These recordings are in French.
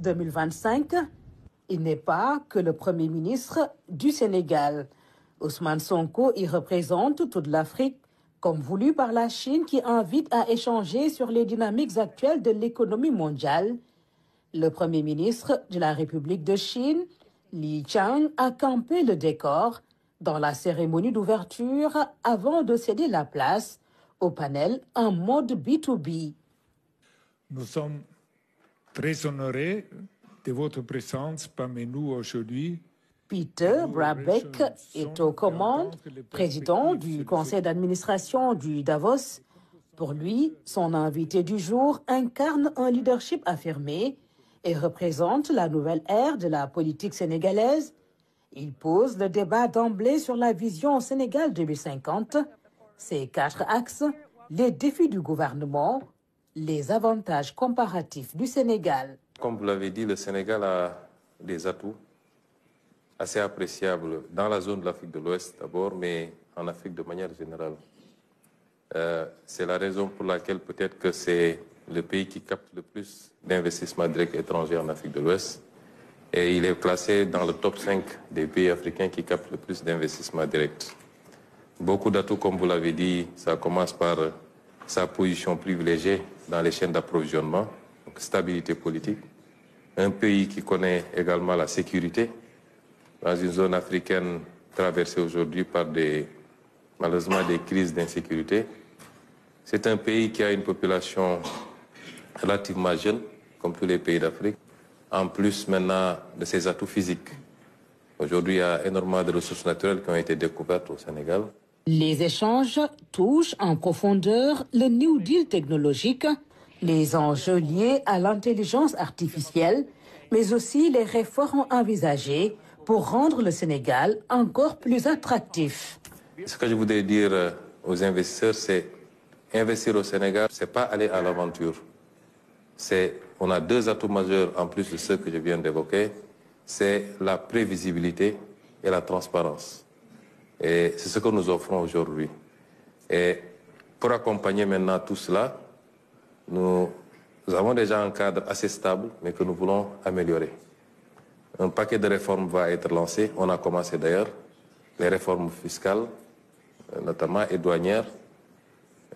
2025, il n'est pas que le Premier ministre du Sénégal. Ousmane Sonko y représente toute l'Afrique, comme voulu par la Chine qui invite à échanger sur les dynamiques actuelles de l'économie mondiale. Le Premier ministre de la République de Chine, Li Qiang, a campé le décor dans la cérémonie d'ouverture avant de céder la place au panel en mode B2B. Nous sommes très honorés de votre présence parmi nous aujourd'hui. Peter Brabeck est aux commandes, président du conseil d'administration du Davos. Pour lui, son invité du jour incarne un leadership affirmé et représente la nouvelle ère de la politique sénégalaise. Il pose le débat d'emblée sur la vision Sénégal 2050, ses 4 axes, les défis du gouvernement, les avantages comparatifs du Sénégal. Comme vous l'avez dit, le Sénégal a des atouts assez appréciables dans la zone de l'Afrique de l'Ouest d'abord, mais en Afrique de manière générale. C'est la raison pour laquelle peut-être que c'est le pays qui capte le plus d'investissements directs étrangers en Afrique de l'Ouest. Et il est classé dans le top 5 des pays africains qui captent le plus d'investissements directs. Beaucoup d'atouts, comme vous l'avez dit, ça commence par sa position privilégiée dans les chaînes d'approvisionnement, donc stabilité politique. Un pays qui connaît également la sécurité, dans une zone africaine traversée aujourd'hui par malheureusement des crises d'insécurité. C'est un pays qui a une population relativement jeune, comme tous les pays d'Afrique, en plus maintenant de ses atouts physiques. Aujourd'hui, il y a énormément de ressources naturelles qui ont été découvertes au Sénégal. Les échanges touchent en profondeur le New Deal technologique, les enjeux liés à l'intelligence artificielle, mais aussi les réformes envisagées pour rendre le Sénégal encore plus attractif. Ce que je voudrais dire aux investisseurs, c'est investir au Sénégal, ce n'est pas aller à l'aventure. On a 2 atouts majeurs en plus de ceux que je viens d'évoquer, c'est la prévisibilité et la transparence. Et c'est ce que nous offrons aujourd'hui. Et pour accompagner maintenant tout cela, nous avons déjà un cadre assez stable, mais que nous voulons améliorer. Un paquet de réformes va être lancé, on a commencé d'ailleurs, les réformes fiscales, notamment et douanières,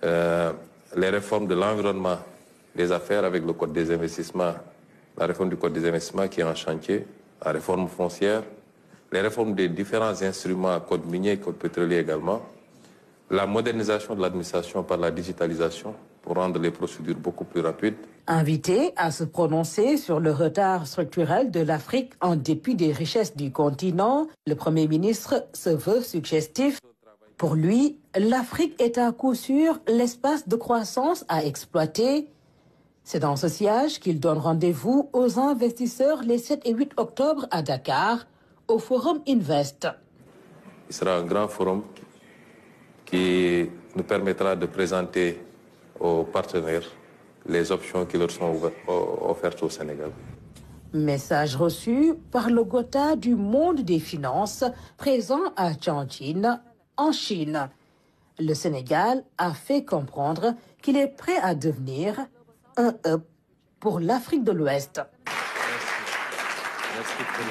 les réformes de l'environnement, des affaires avec le Code des investissements, la réforme du Code des investissements qui est en chantier, la réforme foncière, les réformes des différents instruments, Code minier, Code pétrolier également, la modernisation de l'administration par la digitalisation pour rendre les procédures beaucoup plus rapides. Invité à se prononcer sur le retard structurel de l'Afrique en dépit des richesses du continent, le Premier ministre se veut suggestif. Pour lui, l'Afrique est à coup sûr l'espace de croissance à exploiter. C'est dans ce sillage qu'il donne rendez-vous aux investisseurs les 7 et 8 octobre à Dakar, au Forum Invest. Il sera un grand forum qui nous permettra de présenter aux partenaires les options qui leur sont offertes au Sénégal. Message reçu par le Gotha du monde des finances présent à Tianjin, en Chine. Le Sénégal a fait comprendre qu'il est prêt à devenir un hub pour l'Afrique de l'Ouest. Merci.